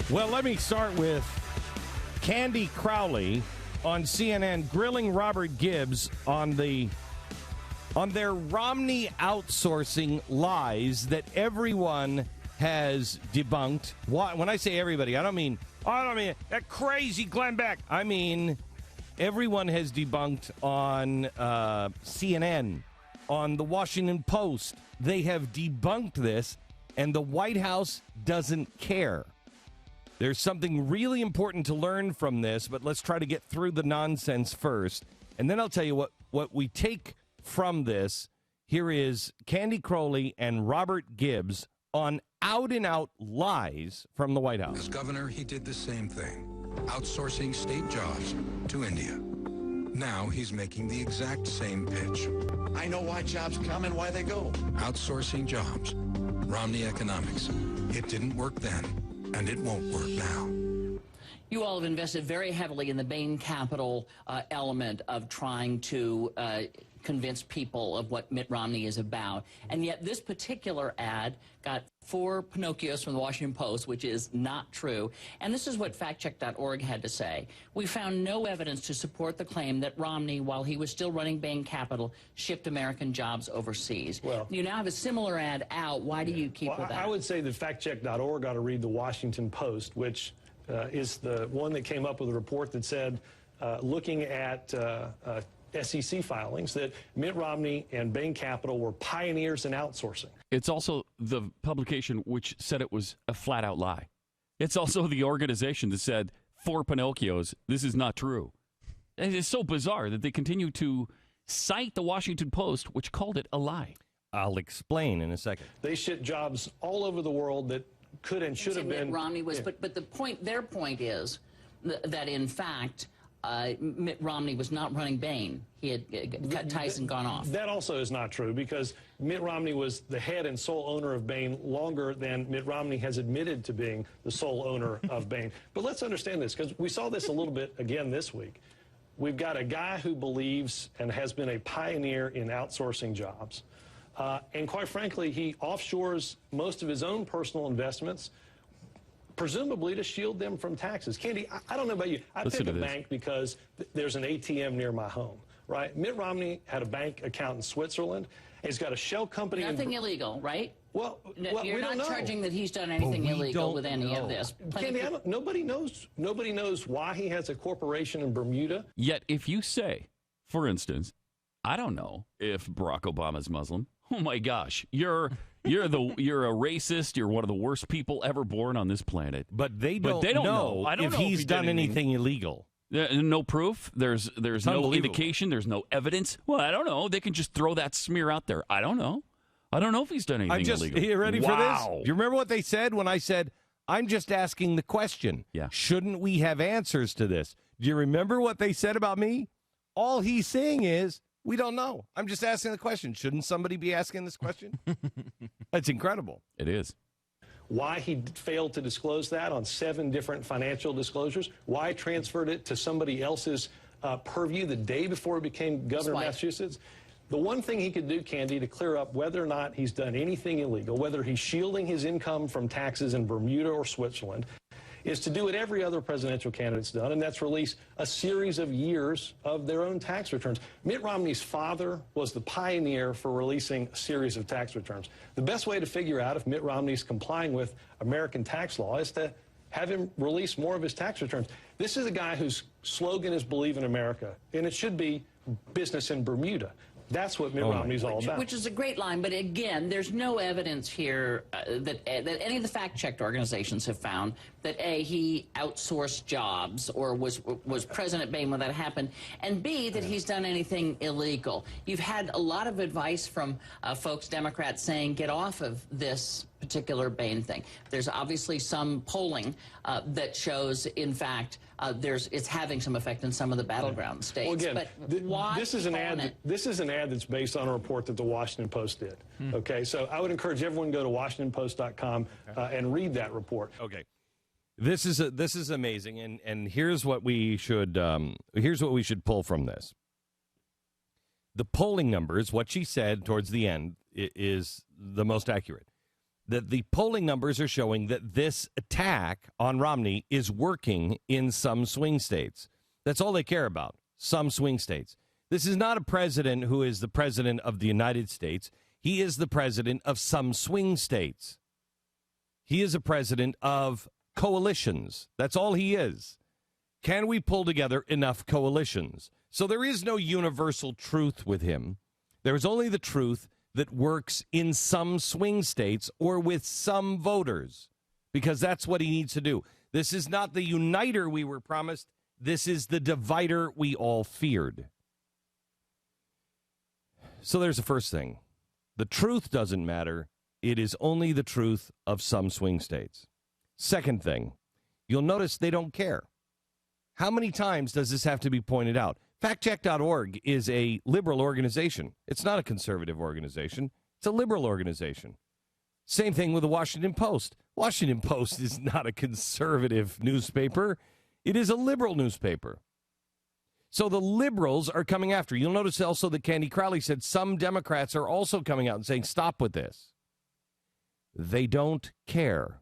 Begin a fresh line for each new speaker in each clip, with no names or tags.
Well, let me start with Candy Crowley on CNN grilling Robert Gibbs on their Romney outsourcing lies that everyone has debunked. When I say everybody, I don't mean that crazy Glenn Beck. I mean everyone has debunked on CNN, on the Washington Post. They have debunked this, and the White House doesn't care. There's something really important to learn from this, but let's try to get through the nonsense first. And then I'll tell you what we take from this. Here is Candy Crowley and Robert Gibbs on out-and-out lies from the White House.
As governor, he did the same thing, outsourcing state jobs to India. Now he's making the exact same pitch.
I know why jobs come and why they go.
Outsourcing jobs. Romney economics. It didn't work then. And it won't work now.
You all have invested very heavily in the Bain Capital element of trying to convince people of what Mitt Romney is about. And yet this particular ad got 4 Pinocchios from the Washington Post, which is not true. And this is what factcheck.org had to say. We found no evidence to support the claim that Romney, while he was still running Bain Capital, shipped American jobs overseas. Well, you now have a similar ad out. Why do you keep with that?
I would say that factcheck.org ought to read the Washington Post, which is the one that came up with a report that said, looking at SEC filings, that Mitt Romney and Bain Capital were pioneers in outsourcing.
It's also the publication which said it was a flat-out lie. It's also the organization that said, 4 Pinocchios, this is not true. It is so bizarre that they continue to cite the Washington Post, which called it a lie.
I'll explain in a second.
They ship jobs all over the world that could and should have been.
Mitt Romney was, yeah. But their point is that in fact, Mitt Romney was not running Bain. He had cut ties and gone off.
That also is not true, because Mitt Romney was the head and sole owner of Bain longer than Mitt Romney has admitted to being the sole owner of Bain. But let's understand this, because we saw this a little bit again this week. We've got a guy who believes and has been a pioneer in outsourcing jobs. And quite frankly, he offshores most of his own personal investments, presumably to shield them from taxes. Candy, I don't know about you. I pick a bank because there's an ATM near my home, right? Mitt Romney had a bank account in Switzerland. He's got a shell company.
Nothing illegal, right?
Well,
you're not charging that he's done anything illegal with any of this.
Candy, nobody knows why he has a corporation in Bermuda.
Yet if you say, for instance, I don't know if Barack Obama's Muslim, oh my gosh, you're a racist. You're one of the worst people ever born on this planet.
But they don't know if he's done anything illegal.
No proof. There's no indication. There's no evidence. Well, I don't know. They can just throw that smear out there. I don't know. I don't know if he's done anything illegal.
Are you ready for this? Do you remember what they said when I said, I'm just asking the question?
Yeah.
Shouldn't we have answers to this? Do you remember what they said about me? All he's saying is, we don't know. I'm just asking the question. Shouldn't somebody be asking this question? That's incredible.
It is.
Why he failed to disclose that on 7 different financial disclosures, why transferred it to somebody else's purview the day before he became governor of Massachusetts. The one thing he could do, Candy, to clear up whether or not he's done anything illegal, whether he's shielding his income from taxes in Bermuda or Switzerland, is to do what every other presidential candidate's done, and that's release a series of years of their own tax returns. Mitt Romney's father was the pioneer for releasing a series of tax returns. The best way to figure out if Mitt Romney's complying with American tax law is to have him release more of his tax returns. This is a guy whose slogan is Believe in America, and it should be business in Bermuda. That's what Mitt Romney's all about.
Which is a great line, but again, there's no evidence here that any of the fact-checked organizations have found that A, he outsourced jobs or was present at Bain when that happened, and B, that he's done anything illegal. You've had a lot of advice from folks, Democrats, saying get off of this particular Bain thing. There's obviously some polling that shows, in fact, it's having some effect in some of the battleground states.
Well, again,
but why
this is an ad that's based on a report that the Washington Post did. Okay, so I would encourage everyone to go to WashingtonPost.com and read that report.
Okay, this is amazing, and here's what we should pull from this. The polling numbers, what she said towards the end, is the most accurate. that the polling numbers are showing that this attack on Romney is working in some swing states. That's all they care about, some swing states. This is not a president who is the president of the United States. He is the president of some swing states. He is a president of coalitions. That's all he is. Can we pull together enough coalitions? So there is no universal truth with him. There is only the truth that works in some swing states or with some voters, because that's what he needs to do. This is not the uniter we were promised. This is the divider we all feared. So there's the first thing. The truth doesn't matter. It is only the truth of some swing states. Second thing, you'll notice they don't care. How many times does this have to be pointed out? Factcheck.org is a liberal organization. It's not a conservative organization. It's a liberal organization. Same thing with the Washington Post. Washington Post is not a conservative newspaper. It is a liberal newspaper. So the liberals are coming after. You'll notice also that Candy Crowley said some Democrats are also coming out and saying, stop with this. They don't care.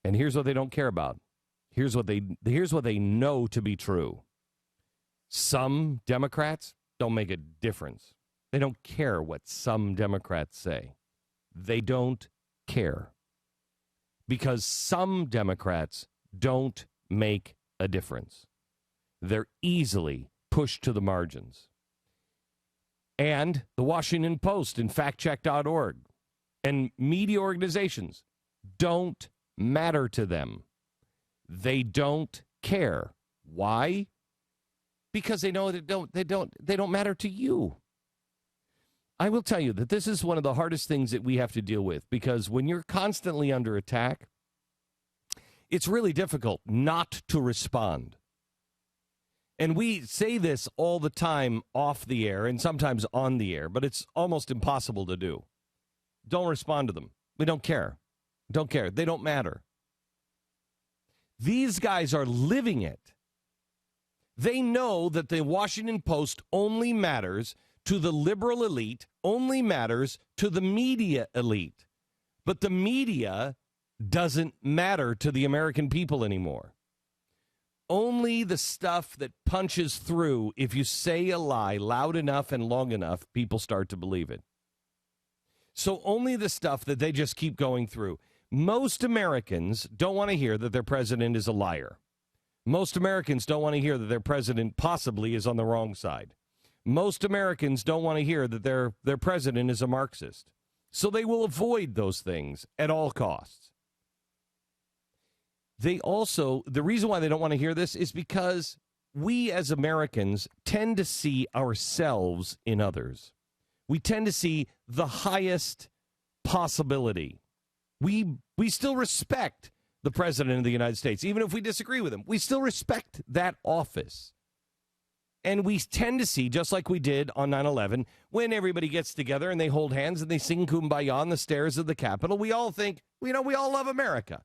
And here's what they don't care about. Here's what they know to be true. Some Democrats don't make a difference. They don't care what some Democrats say. They don't care. Because some Democrats don't make a difference. They're easily pushed to the margins. And the Washington Post and factcheck.org and media organizations don't matter to them. They don't care. Why? Because they know that they don't matter to you. I will tell you that this is one of the hardest things that we have to deal with, because when you're constantly under attack, it's really difficult not to respond. And we say this all the time off the air and sometimes on the air, but it's almost impossible to do. Don't respond to them. We don't care. Don't care. They don't matter. These guys are living it. They know that the Washington Post only matters to the liberal elite, only matters to the media elite. But the media doesn't matter to the American people anymore. Only the stuff that punches through, if you say a lie loud enough and long enough, people start to believe it. So only the stuff that they just keep going through. Most Americans don't want to hear that their president is a liar. Most Americans don't want to hear that their president possibly is on the wrong side. Most Americans don't want to hear that their president is a Marxist. So they will avoid those things at all costs. The reason why they don't want to hear this is because we as Americans tend to see ourselves in others. We tend to see the highest possibility. We still respect the president of the United States, even if we disagree with him. We still respect that office. And we tend to see, just like we did on 9/11, when everybody gets together and they hold hands and they sing Kumbaya on the stairs of the Capitol, we all think, we all love America.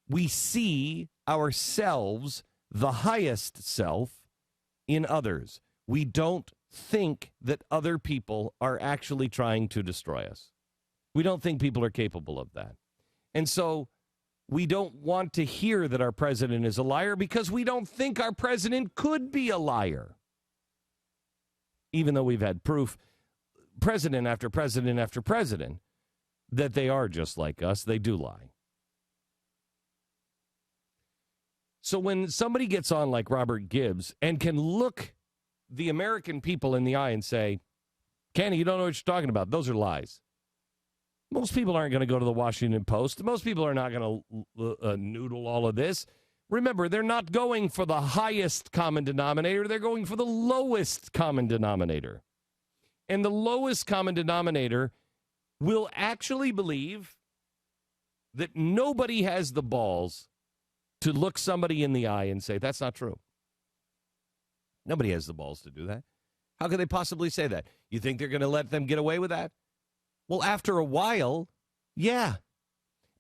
We see ourselves, the highest self, in others. We don't think that other people are actually trying to destroy us. We don't think people are capable of that. And so we don't want to hear that our president is a liar because we don't think our president could be a liar. Even though we've had proof, president after president after president, that they are just like us, they do lie. So when somebody gets on like Robert Gibbs and can look the American people in the eye and say, Kenny, you don't know what you're talking about. Those are lies. Most people aren't going to go to the Washington Post. Most people are not going to noodle all of this. Remember, they're not going for the highest common denominator. They're going for the lowest common denominator. And the lowest common denominator will actually believe that nobody has the balls to look somebody in the eye and say, that's not true. Nobody has the balls to do that. How could they possibly say that? You think they're going to let them get away with that? Well, after a while, yeah.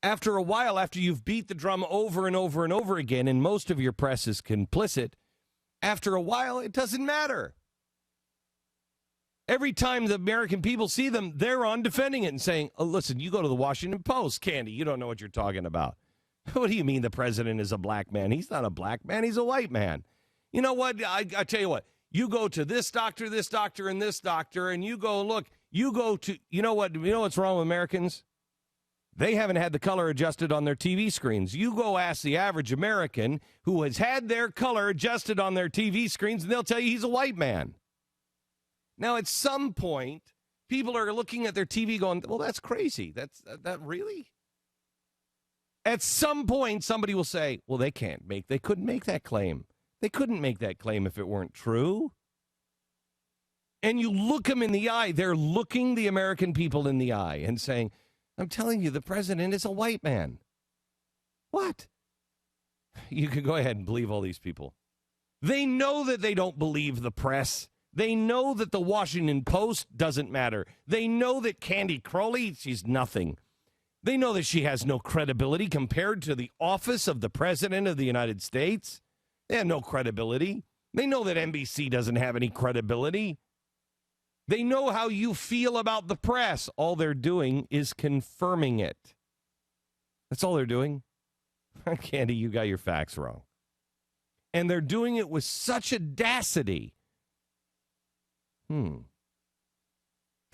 After a while, after you've beat the drum over and over and over again, and most of your press is complicit, after a while, it doesn't matter. Every time the American people see them, they're on defending it and saying, oh, listen, you go to the Washington Post, Candy, you don't know what you're talking about. What do you mean the president is a black man? He's not a black man. He's a white man. You know what? I tell you what. You go to this doctor, and this doctor, and you go, look, you go to, you know what's wrong with Americans? They haven't had the color adjusted on their TV screens. You go ask the average American who has had their color adjusted on their TV screens, and they'll tell you he's a white man. Now, at some point, people are looking at their TV going, well, that's crazy. That really? At some point, somebody will say, well, they couldn't make that claim. They couldn't make that claim if it weren't true. And you look them in the eye. They're looking the American people in the eye and saying, I'm telling you, the president is a white man. What? You can go ahead and believe all these people. They know that they don't believe the press. They know that the Washington Post doesn't matter. They know that Candy Crowley, she's nothing. They know that she has no credibility compared to the office of the President of the United States. They have no credibility. They know that NBC doesn't have any credibility. They know how you feel about the press. All they're doing is confirming it. That's all they're doing. Candy, you got your facts wrong. And they're doing it with such audacity. The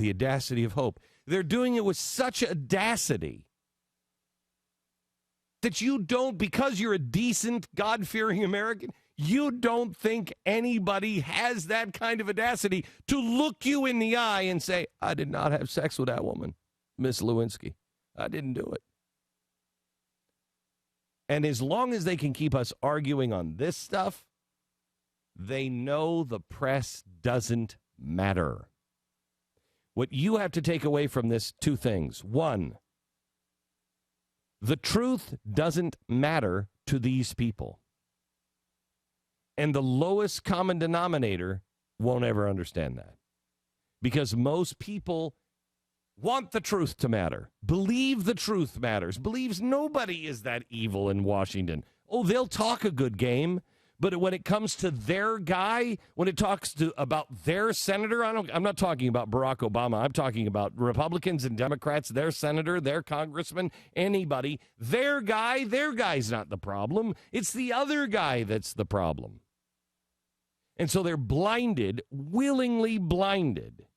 audacity of hope. They're doing it with such audacity that you don't, because you're a decent, God-fearing American, you don't think anybody has that kind of audacity to look you in the eye and say, I did not have sex with that woman, Miss Lewinsky. I didn't do it. And as long as they can keep us arguing on this stuff, they know the press doesn't matter. What you have to take away from this, two things. One, the truth doesn't matter to these people. And the lowest common denominator won't ever understand that. Because most people want the truth to matter, believe the truth matters, believes nobody is that evil in Washington. Oh, they'll talk a good game. But when it comes to their guy, when it talks about their senator, I'm not talking about Barack Obama. I'm talking about Republicans and Democrats, their senator, their congressman, anybody. Their guy's not the problem. It's the other guy that's the problem. And so they're blinded, willingly blinded.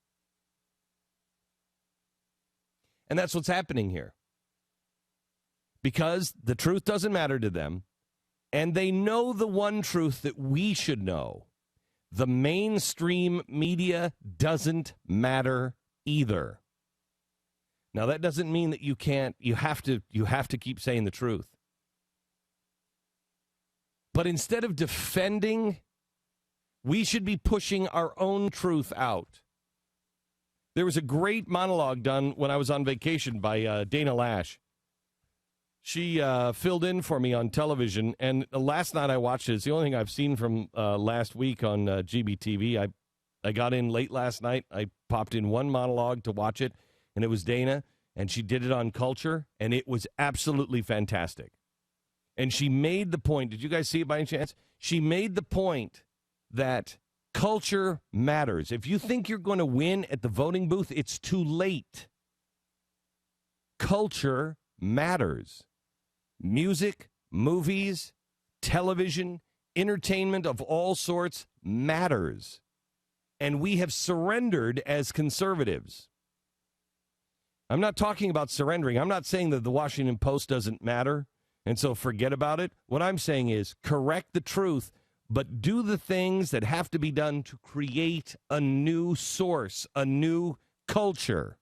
And that's what's happening here. Because the truth doesn't matter to them. And they know the one truth that we should know. The mainstream media doesn't matter either. Now, that doesn't mean that you have to keep saying the truth. But instead of defending, we should be pushing our own truth out. There was a great monologue done when I was on vacation by Dana Lash. She filled in for me on television, and last night I watched it. It's the only thing I've seen from last week on GBTV. I got in late last night. I popped in one monologue to watch it, and it was Dana, and she did it on culture, and it was absolutely fantastic. And she made the point. Did you guys see it by any chance? She made the point that culture matters. If you think you're going to win at the voting booth, it's too late. Culture matters. Music, movies, television, entertainment of all sorts matters. And we have surrendered as conservatives. I'm not talking about surrendering. I'm not saying that the Washington Post doesn't matter, and so forget about it. What I'm saying is correct the truth, but do the things that have to be done to create a new source, a new culture.